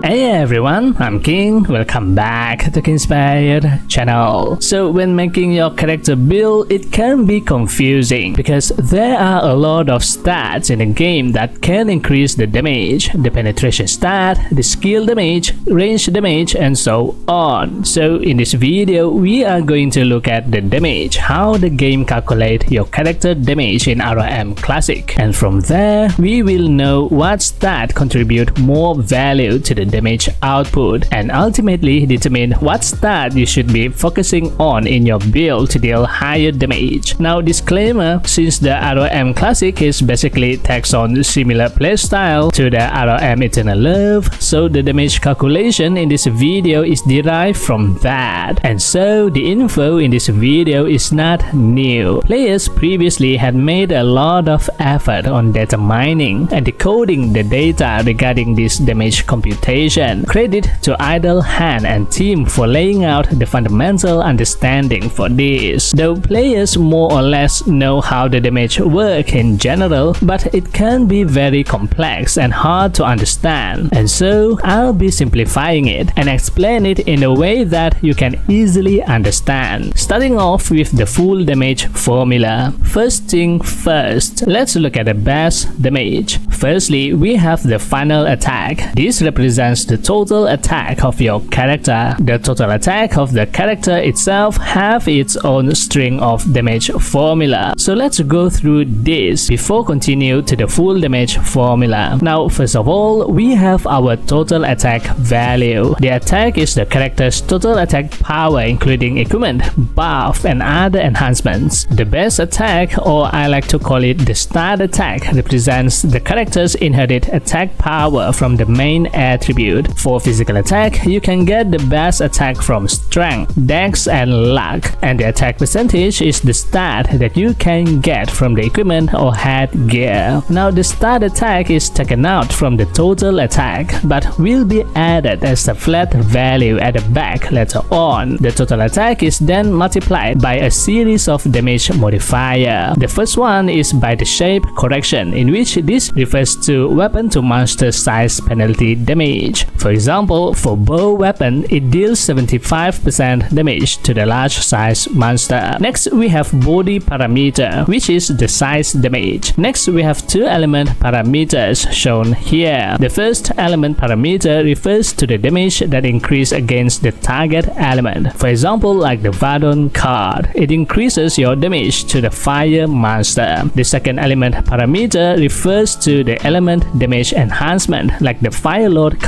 Hey everyone, I'm King. Welcome back to King's Spade channel. So when making your character build, it can be confusing because there are a lot of stats in the game that can increase the damage, the penetration stat, the skill damage, range damage, and so on. So in this video, we are going to look at the damage, how the game calculates your character damage in ROM Classic. And from there, we will know what stat contribute more value to the damage output and ultimately determine what stat you should be focusing on in your build to deal higher damage. Now disclaimer, since the ROM Classic is basically takes on similar playstyle to the ROM Eternal Love, so the damage calculation in this video is derived from that. And so the info in this video is not new. Players previously had made a lot of effort on data mining and decoding the data regarding this damage computation. Credit to Idle Hand and team for laying out the fundamental understanding for this. Though players more or less know how the damage works in general, but it can be very complex and hard to understand. And so I'll be simplifying it and explain it in a way that you can easily understand. Starting off with the full damage formula. First thing first, let's look at the base damage. Firstly, we have the final attack. This represents the total attack of your character. The total attack of the character itself have its own string of damage formula. So let's go through this before continue to the full damage formula. Now first of all, we have our total attack value. The attack is the character's total attack power including equipment, buff, and other enhancements. The base attack, or I like to call it the start attack, represents the character's inherited attack power from the main attribute. For physical attack, you can get the base attack from strength, dex, and luck, and the attack percentage is the stat that you can get from the equipment or headgear. Now the start attack is taken out from the total attack, but will be added as a flat value at the back later on. The total attack is then multiplied by a series of damage modifier. The first one is by the shape correction, in which this refers to weapon to monster size penalty damage. For example, for bow weapon, it deals 75% damage to the large size monster. Next, we have body parameter, which is the size damage. Next, we have two element parameters shown here. The first element parameter refers to the damage that increase against the target element. For example, like the Vadon card, it increases your damage to the fire monster. The second element parameter refers to the element damage enhancement, like the Firelord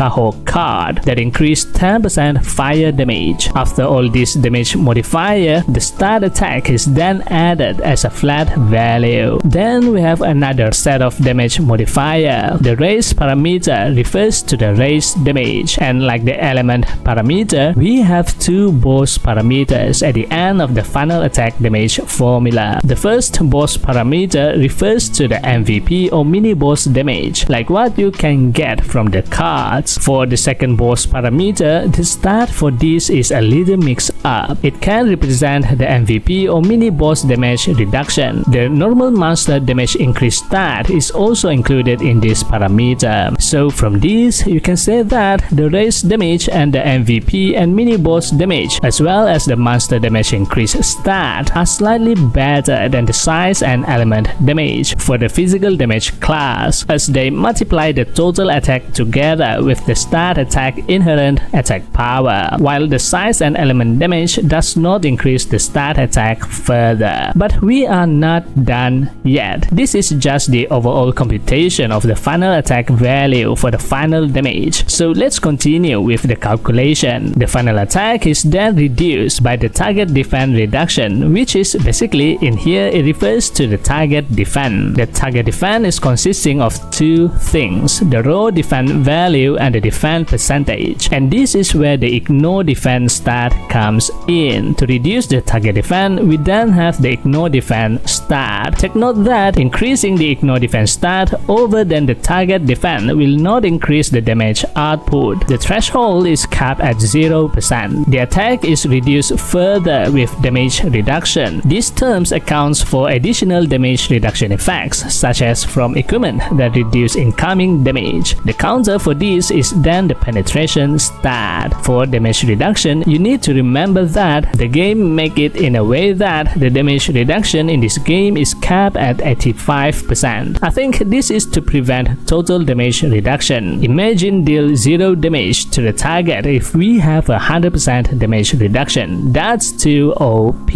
card that increase 10% fire damage. After all this damage modifier, the start attack is then added as a flat value. Then we have another set of damage modifier. The race parameter refers to the race damage, and like the element parameter, we have two boss parameters at the end of the final attack damage formula. The first boss parameter refers to the MVP or mini boss damage, like what you can get from the cards. For the second boss parameter, the stat for this is a little mixed up. It can represent the MVP or mini boss damage reduction. The normal monster damage increase stat is also included in this parameter. So from this, you can say that the race damage and the MVP and mini boss damage, as well as the monster damage increase stat, are slightly better than the size and element damage for the physical damage class, as they multiply the total attack together with the start attack inherent attack power, while the size and element damage does not increase the start attack further. But we are not done yet. This is just the overall computation of the final attack value for the final damage. So let's continue with the calculation. The final attack is then reduced by the target defense reduction, which is basically in here it refers to the target defense. The target defense is consisting of two things: the raw defense value and the defense percentage. And this is where the ignore defense stat comes in. To reduce the target defense, we then have the ignore defense stat. Take note that increasing the ignore defense stat over than the target defense will not increase the damage output. The threshold is capped at 0%. The attack is reduced further with damage reduction. This term accounts for additional damage reduction effects, such as from equipment that reduce incoming damage. The counter for this is then the penetration stat. For damage reduction, you need to remember that the game make it in a way that the damage reduction in this game is capped at 85%. I think this is to prevent total damage reduction. Imagine deal 0 damage to the target if we have a 100% damage reduction. That's too OP.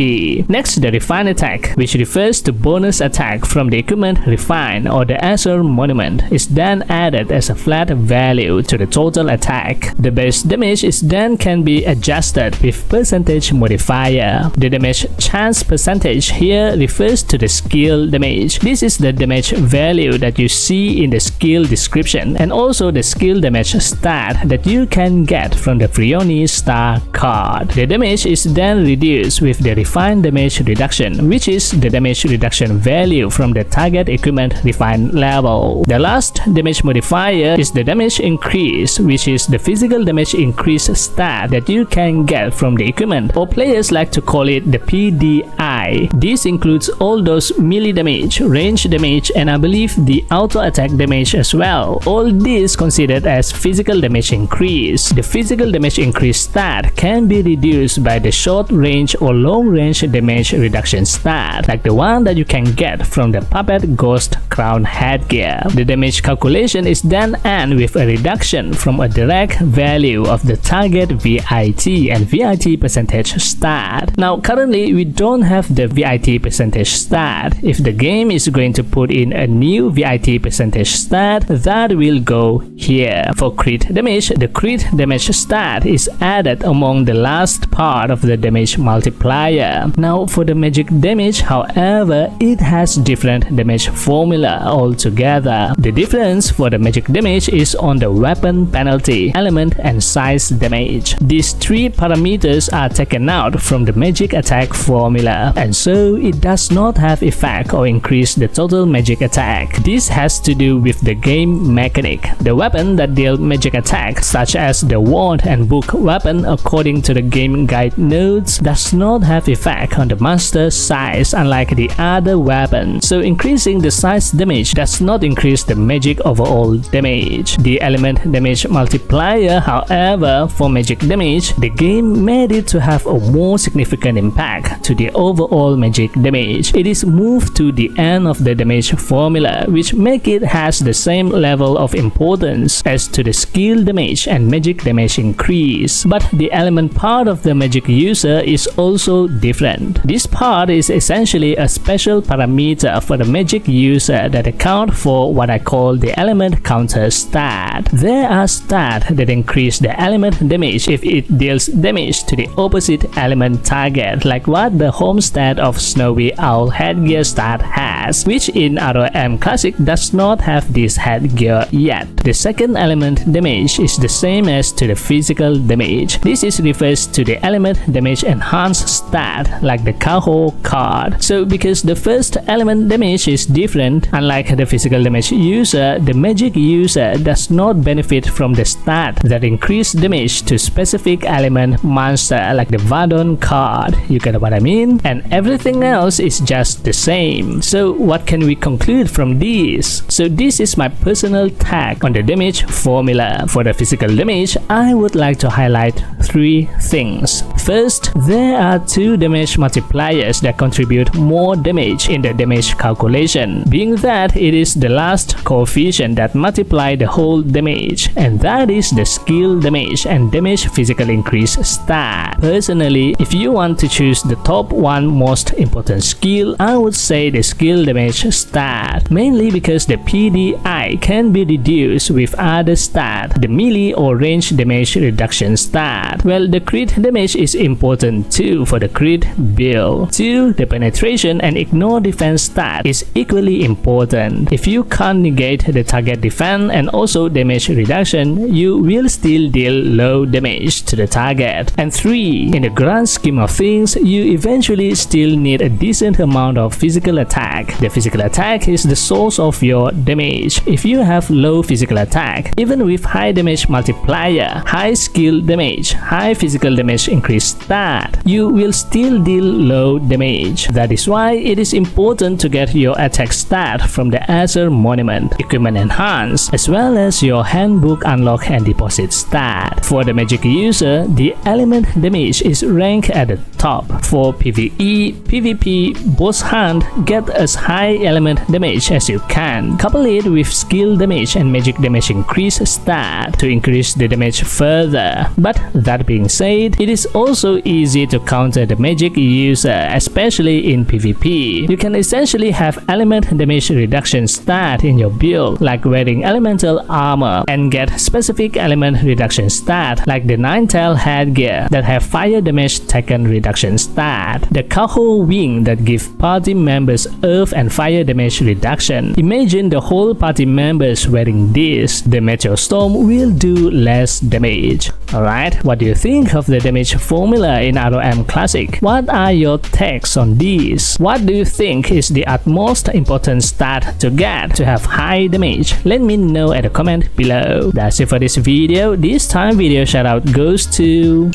Next, the refine attack, which refers to bonus attack from the equipment refine or the Azure monument, is then added as a flat value to the total attack. The base damage is then can be adjusted with percentage modifier. The damage chance percentage here refers to the skill damage. This is the damage value that you see in the skill description and also the skill damage stat that you can get from the Frioni star card. The damage is then reduced with the refined damage reduction, which is the damage reduction value from the target equipment refine level. The last damage modifier is the damage increase, which is the physical damage increase stat that you can get from the equipment, or players like to call it the PDI. This includes all those melee damage, range damage, and I believe the auto attack damage as well. All this considered as physical damage increase. The physical damage increase stat can be reduced by the short range or long range damage reduction stat, like the one that you can get from the Puppet Ghost Crown headgear. The damage calculation is then end with a reduction from a direct value of the target VIT and VIT percentage stat. Now currently we don't have the VIT percentage stat. If the game is going to put in a new VIT percentage stat, that will go here. For crit damage, the crit damage stat is added among the last part of the damage multiplier. Now for the magic damage, however, it has different damage formula altogether. The difference for the magic damage is on the weapon penalty, element, and size damage. These three parameters are taken out from the magic attack formula, and so it does not have effect or increase the total magic attack. This has to do with the game mechanic. The weapon that deal magic attack, such as the wand and book weapon according to the game guide notes, does not have effect on the monster size unlike the other weapon. So increasing the size damage does not increase the magic overall damage. The element damage multiplier, however, for magic damage, the game made it to have a more significant impact to the overall magic damage. It is moved to the end of the damage formula, which make it has the same level of importance as to the skill damage and magic damage increase. But the element part of the magic user is also different. This part is essentially a special parameter for the magic user that account for what I call the element counter stat. There are stats that increase the element damage if it deals damage to the opposite element target, like what the home stat of Snowy Owl headgear stat has, which in ROM Classic does not have this headgear yet. The second element damage is the same as to the physical damage. This is refers to the element damage enhanced stat, like the Kaho card. So because the first element damage is different, unlike the physical damage user, the magic user does not benefit from the stat that increase damage to specific element monster, like the Vadon card. You get what I mean? And everything else is just the same. So what can we conclude from this? So this is my personal take on the damage formula. For the physical damage, I would like to highlight three things. First, there are two damage multipliers that contribute more damage in the damage calculation, being that it is the last coefficient that multiply the whole damage, and that is the skill damage and damage physical increase stat. Personally, if you want to choose the top one most important skill, I would say the skill damage stat, mainly because the PDI can be reduced with other stat, the melee or range damage reduction stat. Well, the crit damage is is important too for the crit build. 2. The penetration and ignore defense stat is equally important. If you can't negate the target defense and also damage reduction, you will still deal low damage to the target. And 3. In the grand scheme of things, you eventually still need a decent amount of physical attack. The physical attack is the source of your damage. If you have low physical attack, even with high damage multiplier, high skill damage, high physical damage increased stat, you will still deal low damage. That is why it is important to get your attack stat from the Azure Monument, Equipment Enhance, as well as your Handbook Unlock and Deposit stat. For the magic user, the element damage is ranked at the top. For PvE, PvP, boss hunt, get as high element damage as you can. Couple it with skill damage and magic damage increase stat to increase the damage further. But that being said, it is also easy to counter the magic user, especially in PvP. You can essentially have element damage reduction stat in your build, like wearing elemental armor, and get specific element reduction stat like the 9-tail headgear that have fire damage taken reduction stat, the Kaho wing that give party members earth and fire damage reduction. Imagine the whole party members wearing this. The Meteor Storm will do less damage. Alright, what do you think of the damage formula in ROM Classic? What are your takes on this? What do you think is the utmost important stat to get to have high damage? Let me know at the comment below. That's it for this video. This time video shoutout goes to...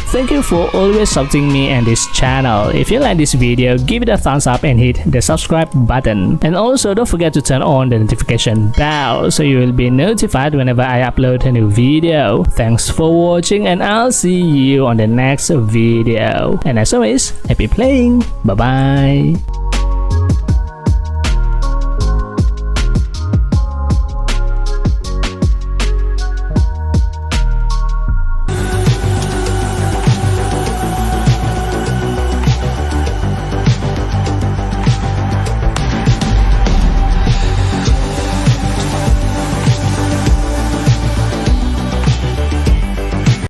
Thank you for always supporting me and this channel. If you like this video, give it a thumbs up and hit the subscribe button. And also don't forget to turn on the notification bell so you will be notified whenever I upload a new video. Thanks for watching and I'll see you on the next video. And as always, happy playing. Bye bye.